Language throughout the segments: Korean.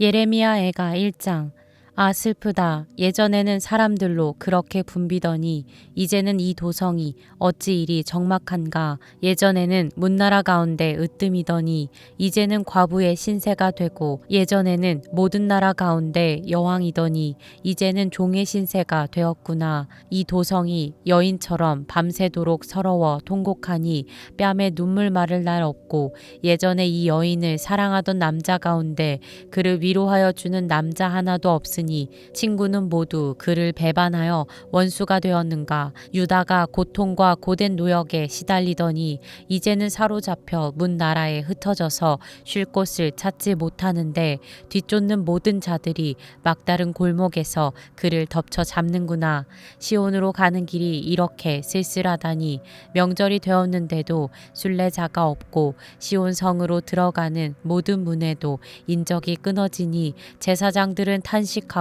예레미야 애가 1장. 아 슬프다. 예전에는 사람들로 그렇게 붐비더니 이제는 이 도성이 어찌 이리 적막한가. 예전에는 문나라 가운데 으뜸이더니 이제는 과부의 신세가 되고, 예전에는 모든 나라 가운데 여왕이더니 이제는 종의 신세가 되었구나. 이 도성이 여인처럼 밤새도록 서러워 통곡하니 뺨에 눈물 마를 날 없고, 예전에 이 여인을 사랑하던 남자 가운데 그를 위로하여 주는 남자 하나도 없으니 친구는 모두 그를 배반하여 원수가 되었는가. 유다가 고통과 고된 노역에 시달리더니 이제는 사로잡혀 문 나라에 흩어져서 쉴 곳을 찾지 못하는데, 뒤쫓는 모든 자들이 막다른 골목에서 그를 덮쳐 잡는구나. 시온으로 가는 길이 이렇게 쓸쓸하다니. 명절이 되었는데도 순례자가 없고 시온 성으로 들어가는 모든 문에도 인적이 끊어지니 제사장들은 탄식하고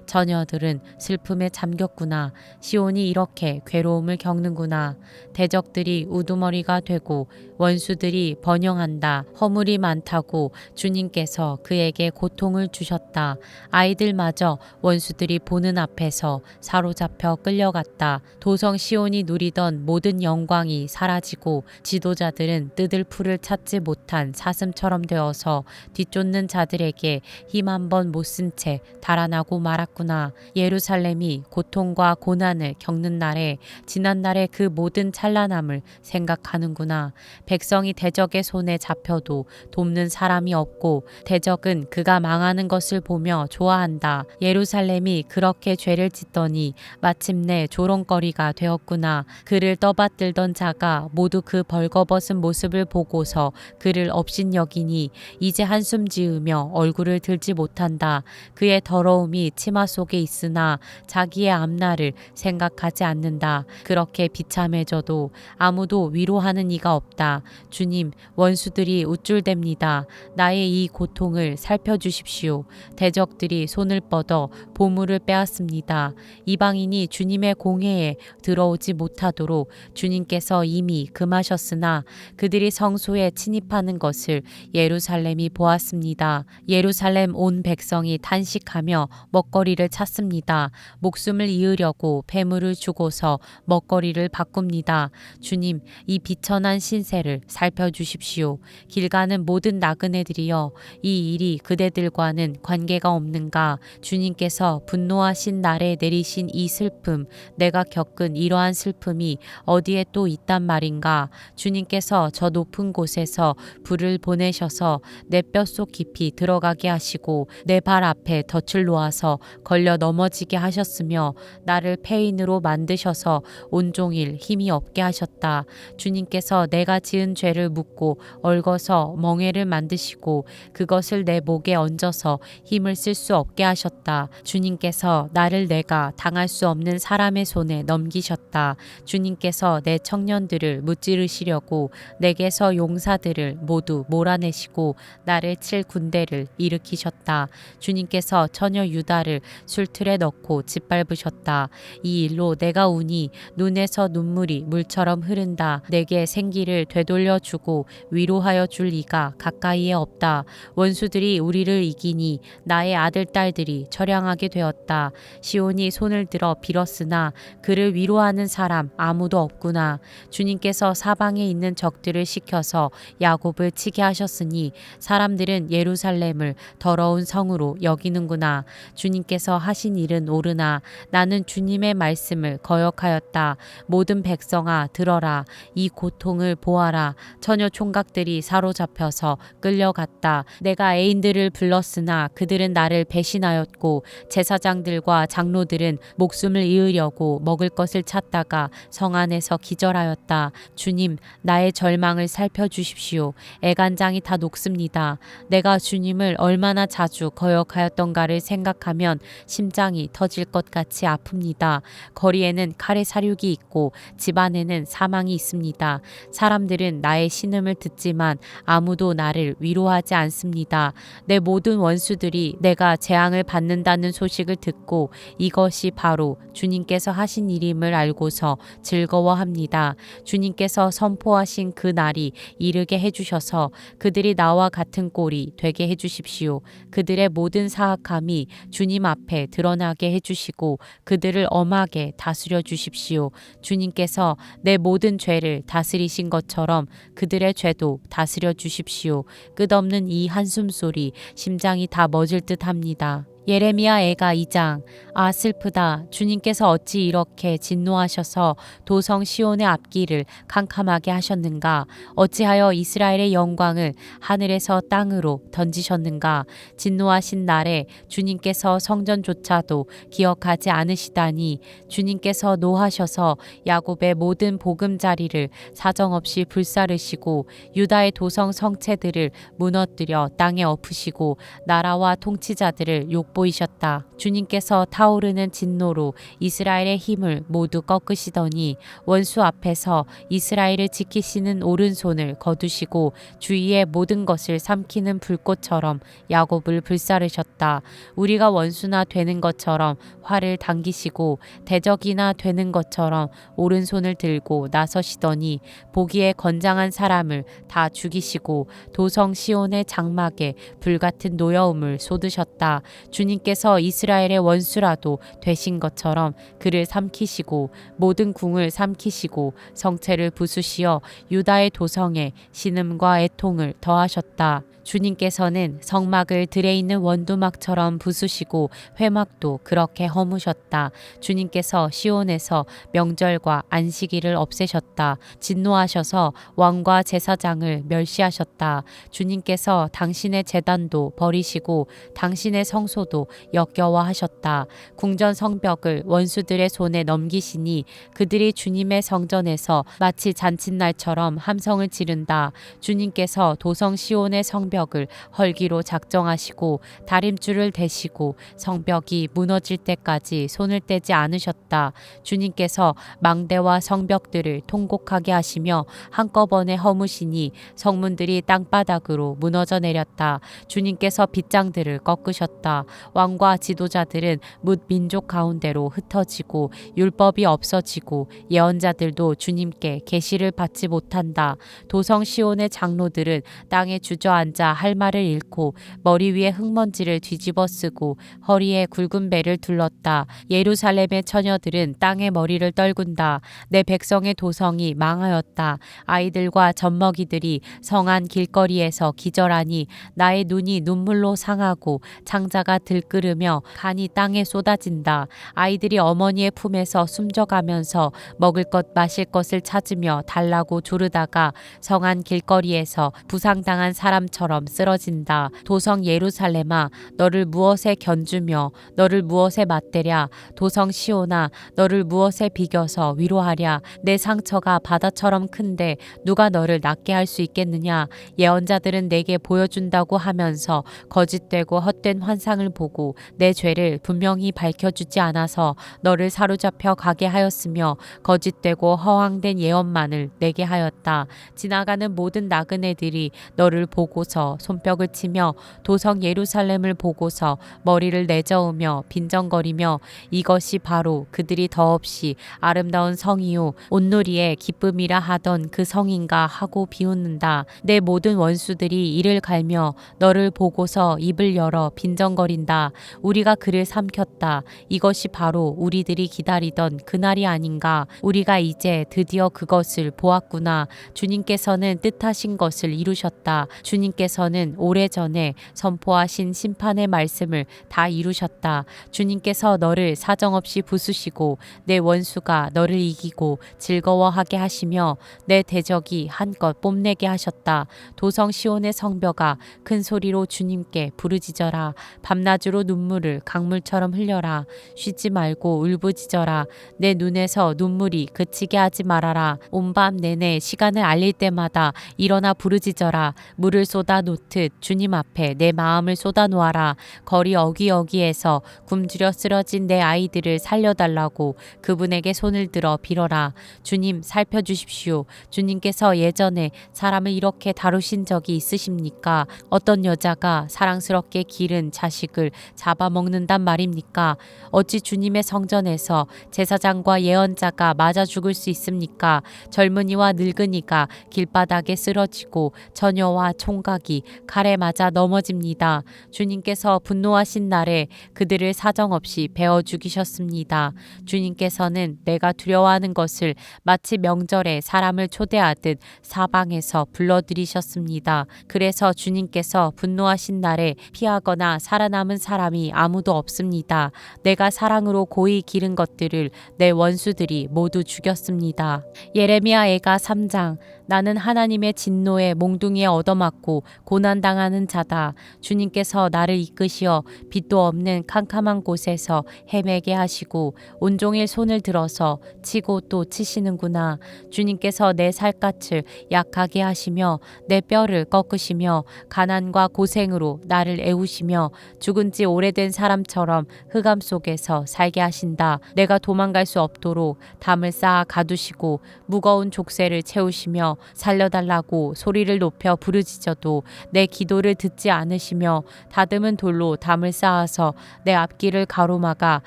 처녀들은 슬픔에 잠겼구나. 시온이 이렇게 괴로움을 겪는구나. 대적들이 우두머리가 되고 원수들이 번영한다. 허물이 많다고 주님께서 그에게 고통을 주셨다. 아이들마저 원수들이 보는 앞에서 사로잡혀 끌려갔다. 도성 시온이 누리던 모든 영광이 사라지고 지도자들은 뜯을 풀을 찾지 못한 사슴처럼 되어서 뒤쫓는 자들에게 힘 한 번 못 쓴 채 달아나고 말았구나. 예루살렘이 고통과 고난을 겪는 날에 지난날의 그 모든 찬란함을 생각하는구나. 백성이 대적의 손에 잡혀도 돕는 사람이 없고 대적은 그가 망하는 것을 보며 좋아한다. 예루살렘이 그렇게 죄를 짓더니 마침내 조롱거리가 되었구나. 그를 떠받들던 자가 모두 그 벌거벗은 모습을 보고서 그를 업신여기니 이제 한숨 지으며 얼굴을 들지 못한다. 그의 더러움이 치마 속에 있으나 자기의 앞날을 생각하지 않는다. 그렇게 비참해져도 아무도 위로하는 이가 없다. 주님, 원수들이 우쭐댑니다. 나의 이 고통을 살펴주십시오. 대적들이 손을 뻗어 보물을 빼앗습니다. 이방인이 주님의 공회에 들어오지 못하도록 주님께서 이미 금하셨으나 그들이 성소에 침입하는 것을 예루살렘이 보았습니다. 예루살렘 온 백성이 탄식하며 먹거리를 찾습니다. 목숨을 이으려고 배물을 주고서 먹거리를 바꿉니다. 주님, 이 비천한 신세를 살펴주십시오. 길 가는 모든 나그네들이여, 이 일이 그대들과는 관계가 없는가? 주님께서 분노하신 날에 내리신 이 슬픔, 내가 겪은 이러한 슬픔이 어디에 또 있단 말인가? 주님께서 저 높은 곳에서 불을 보내셔서 내 뼛속 깊이 들어가게 하시고 내 발 앞에 덫을 놓아서 걸려 넘어지게 하셨으며 나를 폐인으로 만드셔서 온종일 힘이 없게 하셨다. 주님께서 내가 지은 죄를 묻고 얽어서 멍에를 만드시고 그것을 내 목에 얹어서 힘을 쓸 수 없게 하셨다. 주님께서 나를 내가 당할 수 없는 사람의 손에 넘기셨다. 주님께서 내 청년들을 무찌르시려고 내게서 용사들을 모두 몰아내시고 나를 칠 군대를 일으키셨다. 주님께서 처녀 유다를 술틀에 넣고 짓밟으셨다. 이 일로 내가 우니 눈에서 눈물이 물처럼 흐른다. 내게 생기를 되돌려주고 위로하여 줄 이가 가까이에 없다. 원수들이 우리를 이기니 나의 아들 딸들이 처량하게 되었다. 시온이 손을 들어 빌었으나 그를 위로하는 사람 아무도 없구나. 주님께서 사방에 있는 적들을 시켜서 야곱을 치게 하셨으니 사람들은 예루살렘을 더러운 성으로 여기는구나. 주님께서 하신 일은 옳으나 나는 주님의 말씀을 거역하였다. 모든 백성아 들어라. 이 고통을 보아라. 처녀 총각들이 사로잡혀서 끌려갔다. 내가 애인들을 불렀으나 그들은 나를 배신하였고 제사장들과 장로들은 목숨을 이으려고 먹을 것을 찾다가 성 안에서 기절하였다. 주님, 나의 절망을 살펴주십시오. 애간장이 다 녹습니다. 내가 주님을 얼마나 자주 거역하였던가를 생각하십시오. 생각하면 심장이 터질 것 같이 아픕니다. 거리에는 칼의 사륙이 있고 집 안에는 사망이 있습니다. 사람들은 나의 신음을 듣지만 아무도 나를 위로하지 않습니다. 내 모든 원수들이 내가 재앙을 받는다는 소식을 듣고 이것이 바로 주님께서 하신 일임을 알고서 즐거워합니다. 주님께서 선포하신 그 날이 이르게 해주셔서 그들이 나와 같은 꼴이 되게 해주십시오. 그들의 모든 사악함이 주님 앞에 드러나게 해주시고 그들을 엄하게 다스려 주십시오. 주님께서 내 모든 죄를 다스리신 것처럼 그들의 죄도 다스려 주십시오. 끝없는 이 한숨소리 심장이 다 멎을 듯 합니다. 예레미야 애가 2장. 아 슬프다. 주님께서 어찌 이렇게 진노하셔서 도성 시온의 앞길을 캄캄하게 하셨는가. 어찌하여 이스라엘의 영광을 하늘에서 땅으로 던지셨는가. 진노하신 날에 주님께서 성전조차도 기억하지 않으시다니. 주님께서 노하셔서 야곱의 모든 보금자리를 사정없이 불사르시고 유다의 도성 성체들을 무너뜨려 땅에 엎으시고 나라와 통치자들을 보이셨다. 주님께서 타오르는 진노로 이스라엘의 힘을 모두 꺾으시더니 원수 앞에서 이스라엘을 지키시는 오른손을 거두시고 주위의 모든 것을 삼키는 불꽃처럼 야곱을 불사르셨다. 우리가 원수나 되는 것처럼 활을 당기시고 대적이나 되는 것처럼 오른손을 들고 나서시더니 보기에 건장한 사람을 다 죽이시고 도성 시온의 장막에 불같은 노여움을 쏟으셨다. 주님께서 이스라엘의 원수라도 되신 것처럼 그를 삼키시고 모든 궁을 삼키시고 성체를 부수시어 유다의 도성에 신음과 애통을 더하셨다. 주님께서는 성막을 들에 있는 원두막처럼 부수시고 회막도 그렇게 허무셨다. 주님께서 시온에서 명절과 안식일을 없애셨다. 진노하셔서 왕과 제사장을 멸시하셨다. 주님께서 당신의 제단도 버리시고 당신의 성소도 역겨워하셨다. 궁전 성벽을 원수들의 손에 넘기시니 그들이 주님의 성전에서 마치 잔칫날처럼 함성을 지른다. 주님께서 도성 시온의 성벽을 헐기로 작정하시고 다림줄을 대시고 성벽이 무너질 때까지 손을 떼지 않으셨다. 주님께서 망대와 성벽들을 통곡하게 하시며 한꺼번에 허무시니 성문들이 땅바닥으로 무너져 내렸다. 주님께서 빗장들을 꺾으셨다. 왕과 지도자들은 뭇 민족 가운데로 흩어지고 율법이 없어지고 예언자들도 주님께 계시를 받지 못한다. 도성 시온의 장로들은 땅에 주저앉아 할 말을 잃고 머리 위에 흙먼지를 뒤집어 쓰고 허리에 굵은 배를 둘렀다. 예루살렘의 처녀들은 땅에 머리를 떨군다. 내 백성의 도성이 망하였다. 아이들과 젖먹이들이 성안 길거리에서 기절하니 나의 눈이 눈물로 상하고 창자가 들끓으며 간이 땅에 쏟아진다. 아이들이 어머니의 품에서 숨져가면서 먹을 것 마실 것을 찾으며 달라고 조르다가 성안 길거리에서 부상당한 사람처럼 쓰러진다. 도성 예루살렘아 너를 무엇에 견주며 너를 무엇에 맞대랴. 도성 시온아 너를 무엇에 비겨서 위로하랴. 내 상처가 바다처럼 큰데 누가 너를 낫게 할 수 있겠느냐. 예언자들은 내게 보여준다고 하면서 거짓되고 헛된 환상을 보고 내 죄를 분명히 밝혀주지 않아서 너를 사로잡혀 가게 하였으며 거짓되고 허황된 예언만을 내게 하였다. 지나가는 모든 나그네들이 너를 보고서 손뼉을 치며 도성 예루살렘을 보고서 머리를 내저으며 빈정거리며 이것이 바로 그들이 더없이 아름다운 성이요 온누리의 기쁨이라 하던 그 성인가 하고 비웃는다. 내 모든 원수들이 이를 갈며 너를 보고서 입을 열어 빈정거린다. 우리가 그를 삼켰다. 이것이 바로 우리들이 기다리던 그날이 아닌가. 우리가 이제 드디어 그것을 보았구나. 주님께서는 뜻하신 것을 이루셨다. 주님께서는 오래전에 선포하신 심판의 말씀을 다 이루셨다. 주님께서 너를 사정없이 부수시고 내 원수가 너를 이기고 즐거워하게 하시며 내 대적이 한껏 뽐내게 하셨다. 도성 시온의 성벽아 큰 소리로 주님께 부르짖어라. 밤낮으로 눈물을 강물처럼 흘려라. 쉬지 말고 울부짖어라. 내 눈에서 눈물이 그치게 하지 말아라. 온 밤 내내 시간을 알릴 때마다 일어나 부르짖어라. 물을 쏟아 놓듯 주님 앞에 내 마음을 쏟아놓아라. 거리 어귀어귀에서 굶주려 쓰러진 내 아이들을 살려달라고 그분에게 손을 들어 빌어라. 주님 살펴주십시오. 주님께서 예전에 사람을 이렇게 다루신 적이 있으십니까? 어떤 여자가 사랑스럽게 기른 자식을 잡아먹는단 말입니까? 어찌 주님의 성전에서 제사장과 예언자가 맞아 죽을 수 있습니까? 젊은이와 늙은이가 길바닥에 쓰러지고 처녀와 총각이 칼에 맞아 넘어집니다. 주님께서 분노하신 날에 그들을 사정없이 베어 죽이셨습니다. 주님께서는 내가 두려워하는 것을 마치 명절에 사람을 초대하듯 사방에서 불러들이셨습니다. 그래서 주님께서 분노하신 날에 피하거나 살아남은 사람이 아무도 없습니다. 내가 사랑으로 고이 기른 것들을 내 원수들이 모두 죽였습니다. 예레미야 애가 3장. 나는 하나님의 진노에 몽둥이에 얻어맞고 고난당하는 자다. 주님께서 나를 이끄시어 빛도 없는 캄캄한 곳에서 헤매게 하시고 온종일 손을 들어서 치고 또 치시는구나. 주님께서 내 살갗을 약하게 하시며 내 뼈를 꺾으시며 가난과 고생으로 나를 애우시며 죽은 지 오래된 사람처럼 흑암 속에서 살게 하신다. 내가 도망갈 수 없도록 담을 쌓아 가두시고 무거운 족쇄를 채우시며 살려달라고 소리를 높여 부르짖어도 내 기도를 듣지 않으시며 다듬은 돌로 담을 쌓아서 내 앞길을 가로막아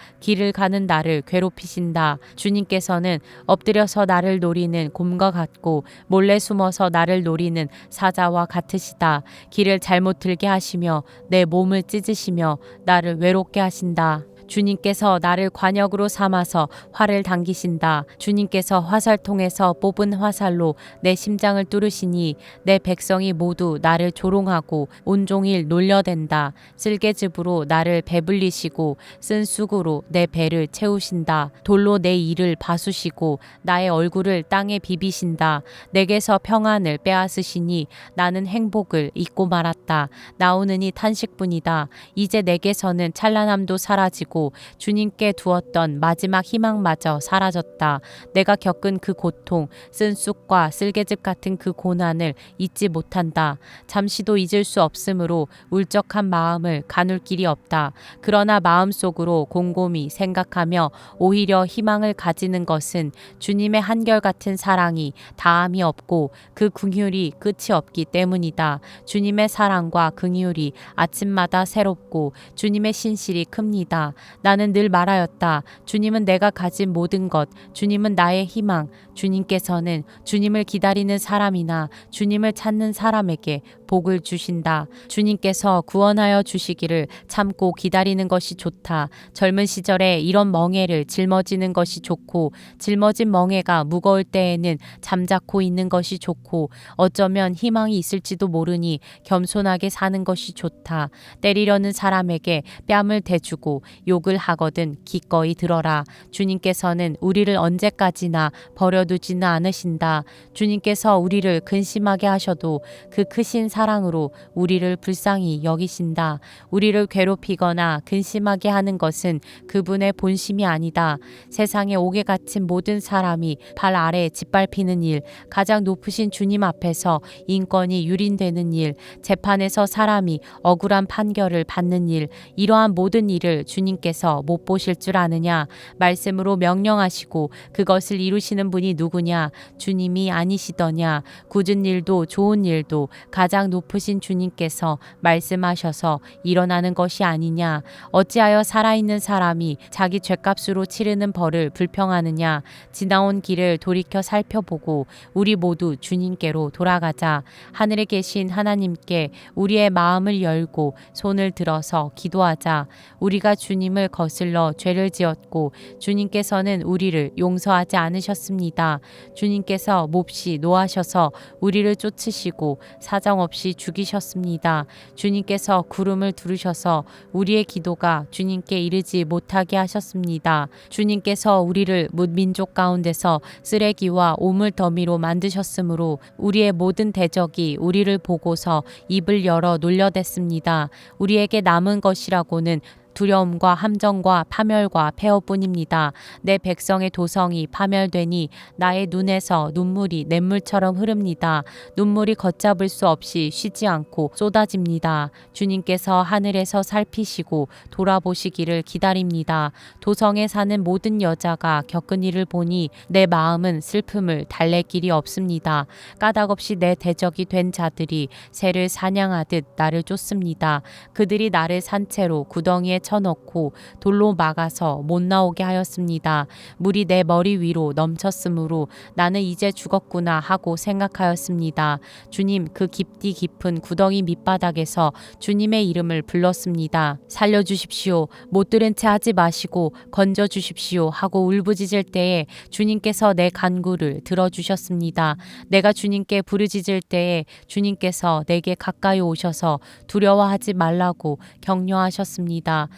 길을 가는 나를 괴롭히신다. 주님께서는 엎드려서 나를 노리는 곰과 같고 몰래 숨어서 나를 노리는 사자와 같으시다. 길을 잘못 들게 하시며 내 몸을 찢으시며 나를 외롭게 하신다. 주님께서 나를 관역으로 삼아서 활을 당기신다. 주님께서 화살통에서 뽑은 화살로 내 심장을 뚫으시니 내 백성이 모두 나를 조롱하고 온종일 놀려댄다. 쓸개즙으로 나를 배불리시고 쓴 쑥으로 내 배를 채우신다. 돌로 내 이를 바수시고 나의 얼굴을 땅에 비비신다. 내게서 평안을 빼앗으시니 나는 행복을 잊고 말았다. 나오느니 탄식뿐이다. 이제 내게서는 찬란함도 사라지고 주님께 두었던 마지막 희망마저 사라졌다. 내가 겪은 그 고통, 쓴 쑥과 쓸개즙 같은 그 고난을 잊지 못한다. 잠시도 잊을 수 없으므로 울적한 마음을 가눌 길이 없다. 그러나 마음속으로 곰곰이 생각하며 오히려 희망을 가지는 것은 주님의 한결같은 사랑이 다함이 없고 그 긍휼이 끝이 없기 때문이다. 주님의 사랑과 긍휼이 아침마다 새롭고 주님의 신실이 큽니다. 나는 늘 말하였다. 주님은 내가 가진 모든 것, 주님은 나의 희망. 주님께서는 주님을 기다리는 사람이나 주님을 찾는 사람에게 복을 주신다. 주님께서 구원하여 주시기를 참고 기다리는 것이 좋다. 젊은 시절에 이런 멍에를 짊어지는 것이 좋고 짊어진 멍에가 무거울 때에는 잠자코 있는 것이 좋고 어쩌면 희망이 있을지도 모르니 겸손하게 사는 것이 좋다. 때리려는 사람에게 뺨을 대주고 욕을 하거든 기꺼이 들어라. 주님께서는 우리를 언제까지나 버려두지는 않으신다. 주님께서 우리를 근심하게 하셔도 그 크신 사랑으로 우리를 불쌍히 여기신다. 우리를 괴롭히거나 근심하게 하는 것은 그분의 본심이 아니다. 세상에 옥에 갇힌 모든 사람이 발 아래 짓밟히는 일, 가장 높으신 주님 앞에서 인권이 유린되는 일, 재판에서 사람이 억울한 판결을 받는 일, 이러한 모든 일을 주님께서 못 보실 줄 아느냐? 말씀으로 명령하시고 그것을 이루시는 분이 누구냐? 주님이 아니시더냐? 굳은 일도 좋은 일도 가장 높으신 주님께서 말씀하셔서 일어나는 것이 아니냐? 어찌하여 살아있는 사람이 자기 죗값으로 치르는 벌을 불평하느냐? 지나온 길을 돌이켜 살펴보고 우리 모두 주님께로 돌아가자. 하늘에 계신 하나님께 우리의 마음을 열고 손을 들어서 기도하자. 우리가 주님을 거슬러 죄를 지었고 주님께서는 우리를 용서하지 않으셨습니다. 주님께서 몹시 노하셔서 우리를 쫓으시고 사정없이 죽이셨습니다. 주님께서 구름을 두르셔서 우리의 기도가 주님께 이르지 못하게 하셨습니다. 주님께서 우리를 뭇민족 가운데서 쓰레기와 오물 더미로 만드셨으므로 우리의 모든 대적이 우리를 보고서 입을 열어 놀려댔습니다. 우리에게 남은 것이라고는 두려움과 함정과 파멸과 폐허뿐입니다. 내 백성의 도성이 파멸되니 나의 눈에서 눈물이 냇물처럼 흐릅니다. 눈물이 걷잡을 수 없이 쉬지 않고 쏟아집니다. 주님께서 하늘에서 살피시고 돌아보시기를 기다립니다. 도성에 사는 모든 여자가 겪은 일을 보니 내 마음은 슬픔을 달랠 길이 없습니다. 까닭없이 내 대적이 된 자들이 새를 사냥하듯 나를 쫓습니다. 그들이 나를 산채로 구덩이에 쳐넣고 돌로 막아서 못 나오게 하였습니다. 물이 내 머리 위로 넘쳤으므로 나는 이제 죽었구나 하고 생각하였습니다. 주님, 그 깊디 깊은 구덩이 밑바닥에서 주님의 이름을 불렀습니다. 살려주십시오. 못 들은 채 하지 마시고 건져주십시오 하고 울부짖을 때에 주님께서 내 간구를 들어주셨습니다. 내가 주님께 부르짖을 때에 주님께서 내게 가까이 오셔서 두려워하지 말라고 격려하셨습니다.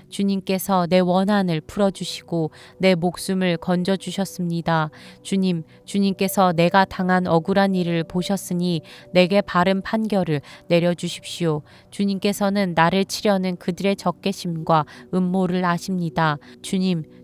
주님께서 내 원한을 풀어주시고 내 목숨을 건져주셨습니다. 주님께서 내가 당한 억울한 일을 보셨으니 내게 바른 판결을 내려주십시오. 주님께서는 나를 치려는 그들의 적개심과 음모를 아십니다.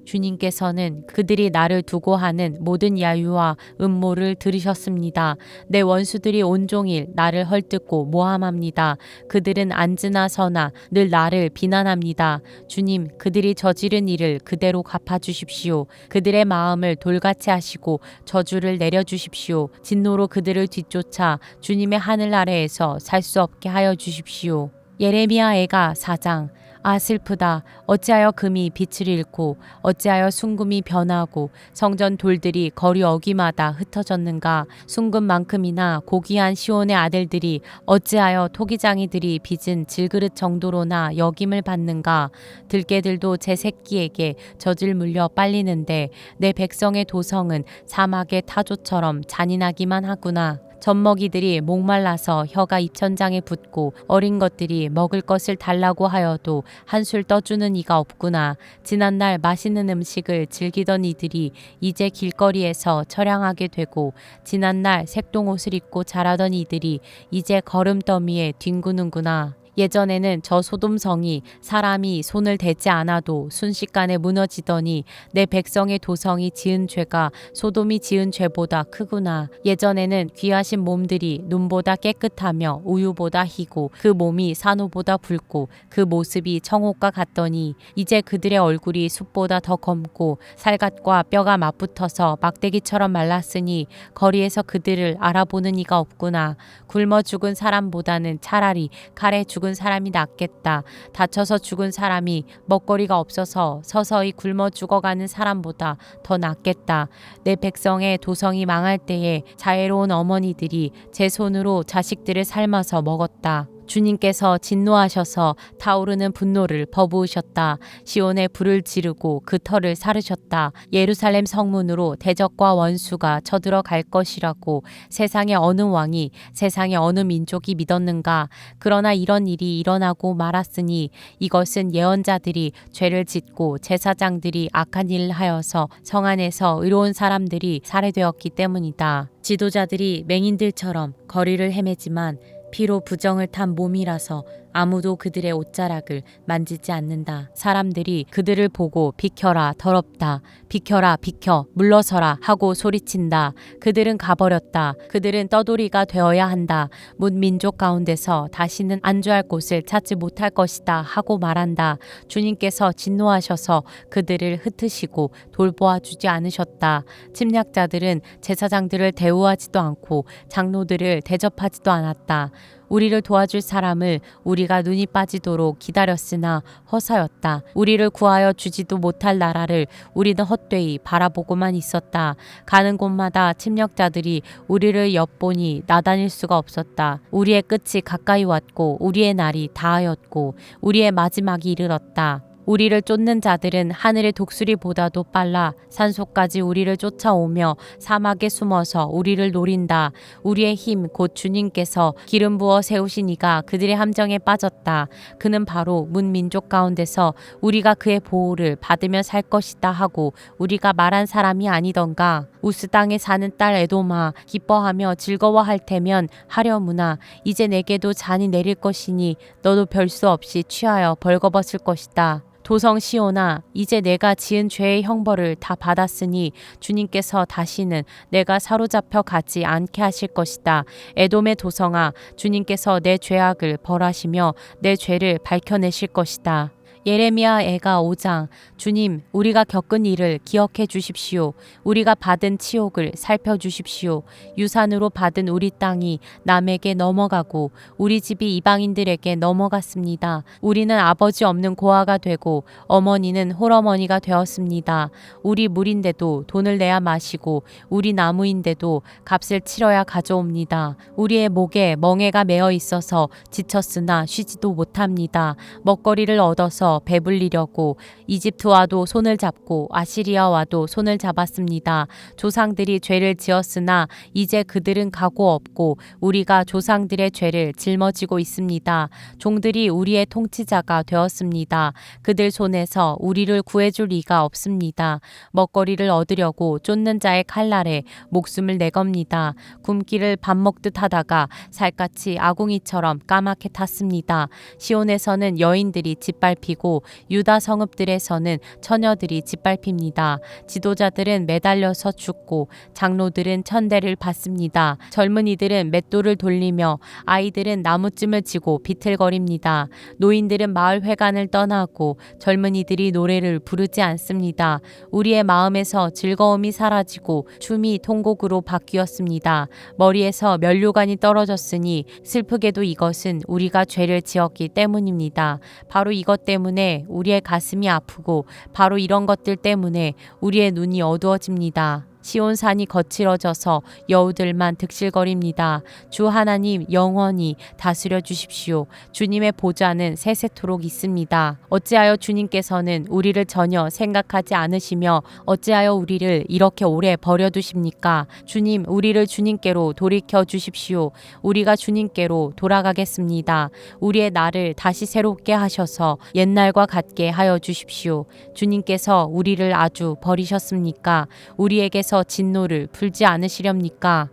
주님께서는 그들이 나를 두고 하는 모든 야유와 음모를 들으셨습니다. 내 원수들이 온종일 나를 헐뜯고 모함합니다. 그들은 앉으나 서나 늘 나를 비난합니다. 주님, 그들이 저지른 일을 그대로 갚아주십시오. 그들의 마음을 돌같이 하시고 저주를 내려주십시오. 진노로 그들을 뒤쫓아 주님의 하늘 아래에서 살 수 없게 하여 주십시오. 예레미야 애가 4장. 아 슬프다. 어찌하여 금이 빛을 잃고 어찌하여 순금이 변하고 성전 돌들이 거리 어귀마다 흩어졌는가. 순금만큼이나 고귀한 시온의 아들들이 어찌하여 토기장이들이 빚은 질그릇 정도로나 역임을 받는가. 들깨들도 제 새끼에게 젖을 물려 빨리는데 내 백성의 도성은 사막의 타조처럼 잔인하기만 하구나. 젖먹이들이 목말라서 혀가 입천장에 붙고 어린 것들이 먹을 것을 달라고 하여도 한술 떠주는 이가 없구나. 지난날 맛있는 음식을 즐기던 이들이 이제 길거리에서 처량하게 되고 지난날 색동옷을 입고 자라던 이들이 이제 거름더미에 뒹구는구나. 예전에는 저 소돔성이 사람이 손을 대지 않아도 순식간에 무너지더니 내 백성의 도성이 지은 죄가 소돔이 지은 죄보다 크구나. 예전에는 귀하신 몸들이 눈보다 깨끗하며 우유보다 희고 그 몸이 산호보다 붉고 그 모습이 청옥과 같더니 이제 그들의 얼굴이 숯보다 더 검고 살갗과 뼈가 맞붙어서 막대기처럼 말랐으니 거리에서 그들을 알아보는 이가 없구나. 굶어 죽은 사람보다는 차라리 칼에 죽은 사람이 낫겠다. 다쳐서 죽은 사람이 먹거리가 없어서 서서히 굶어 죽어가는 사람보다 더 낫겠다. 내 백성의 도성이 망할 때에 자애로운 어머니들이 제 손으로 자식들을 삶아서 먹었다. 주님께서 진노하셔서 타오르는 분노를 버부으셨다. 시온에 불을 지르고 그 터를 사르셨다. 예루살렘 성문으로 대적과 원수가 쳐들어갈 것이라고 세상의 어느 왕이 세상의 어느 민족이 믿었는가. 그러나 이런 일이 일어나고 말았으니 이것은 예언자들이 죄를 짓고 제사장들이 악한 일을 하여서 성 안에서 의로운 사람들이 살해되었기 때문이다. 지도자들이 맹인들처럼 거리를 헤매지만 피로 부정을 탄 몸이라서 아무도 그들의 옷자락을 만지지 않는다. 사람들이 그들을 보고 비켜라 더럽다. 비켜라 비켜 물러서라 하고 소리친다. 그들은 가버렸다. 그들은 떠돌이가 되어야 한다. 문 민족 가운데서 다시는 안주할 곳을 찾지 못할 것이다 하고 말한다. 주님께서 진노하셔서 그들을 흩으시고 돌보아 주지 않으셨다. 침략자들은 제사장들을 대우하지도 않고 장로들을 대접하지도 않았다. 우리를 도와줄 사람을 우리가 눈이 빠지도록 기다렸으나 허사였다. 우리를 구하여 주지도 못할 나라를 우리는 헛되이 바라보고만 있었다. 가는 곳마다 침략자들이 우리를 엿보니 나다닐 수가 없었다. 우리의 끝이 가까이 왔고 우리의 날이 다하였고 우리의 마지막이 이르렀다. 우리를 쫓는 자들은 하늘의 독수리보다도 빨라 산속까지 우리를 쫓아오며 사막에 숨어서 우리를 노린다. 우리의 힘 곧 주님께서 기름 부어 세우신 이가 그들의 함정에 빠졌다. 그는 바로 문 민족 가운데서 우리가 그의 보호를 받으며 살 것이다 하고 우리가 말한 사람이 아니던가. 우스 땅에 사는 딸 에돔아 기뻐하며 즐거워할 테면 하려무나 이제 내게도 잔이 내릴 것이니 너도 별수 없이 취하여 벌거벗을 것이다. 도성 시온아 이제 내가 지은 죄의 형벌을 다 받았으니 주님께서 다시는 내가 사로잡혀 가지 않게 하실 것이다. 에돔의 도성아 주님께서 내 죄악을 벌하시며 내 죄를 밝혀내실 것이다. 예레미야 애가 5장 주님 우리가 겪은 일을 기억해 주십시오. 우리가 받은 치욕을 살펴주십시오. 유산으로 받은 우리 땅이 남에게 넘어가고 우리 집이 이방인들에게 넘어갔습니다. 우리는 아버지 없는 고아가 되고 어머니는 홀어머니가 되었습니다. 우리 물인데도 돈을 내야 마시고 우리 나무인데도 값을 치러야 가져옵니다. 우리의 목에 멍에가 매어 있어서 지쳤으나 쉬지도 못합니다. 먹거리를 얻어서 배불리려고 이집트와도 손을 잡고 아시리아와도 손을 잡았습니다. 조상들이 죄를 지었으나 이제 그들은 각오 없고 우리가 조상들의 죄를 짊어지고 있습니다. 종들이 우리의 통치자가 되었습니다. 그들 손에서 우리를 구해줄 이가 없습니다. 먹거리를 얻으려고 쫓는 자의 칼날에 목숨을 내겁니다. 굶기를 밥 먹듯 하다가 살갗이 아궁이처럼 까맣게 탔습니다. 시온에서는 여인들이 짓밟히고 유다 성읍들에서는 처녀들이 짓밟힙니다. 지도자들은 매달려서 죽고 장로들은 천대를 받습니다. 젊은이들은 맷돌을 돌리며 아이들은 나무찜을 지고 비틀거립니다. 노인들은 마을 회관을 떠나고 젊은이들이 노래를 부르지 않습니다. 우리의 마음에서 즐거움이 사라지고 춤이 통곡으로 바뀌었습니다. 머리에서 면류관이 떨어졌으니 슬프게도 이것은 우리가 죄를 지었기 때문입니다. 바로 이것 때문에 우리의 가슴이 아프고 바로 이런 것들 때문에 우리의 눈이 어두워집니다. 시온산이 거칠어져서 여우들만 득실거립니다. 주 하나님 영원히 다스려 주십시오. 주님의 보좌는 세세토록 있습니다. 어찌하여 주님께서는 우리를 전혀 생각하지 않으시며 어찌하여 우리를 이렇게 오래 버려두십니까? 주님 우리를 주님께로 돌이켜 주십시오. 우리가 주님께로 돌아가겠습니다. 우리의 날을 다시 새롭게 하셔서 옛날과 같게 하여 주십시오. 주님께서 우리를 아주 버리셨습니까? 우리에게서 진노를 풀지 않으시렵니까?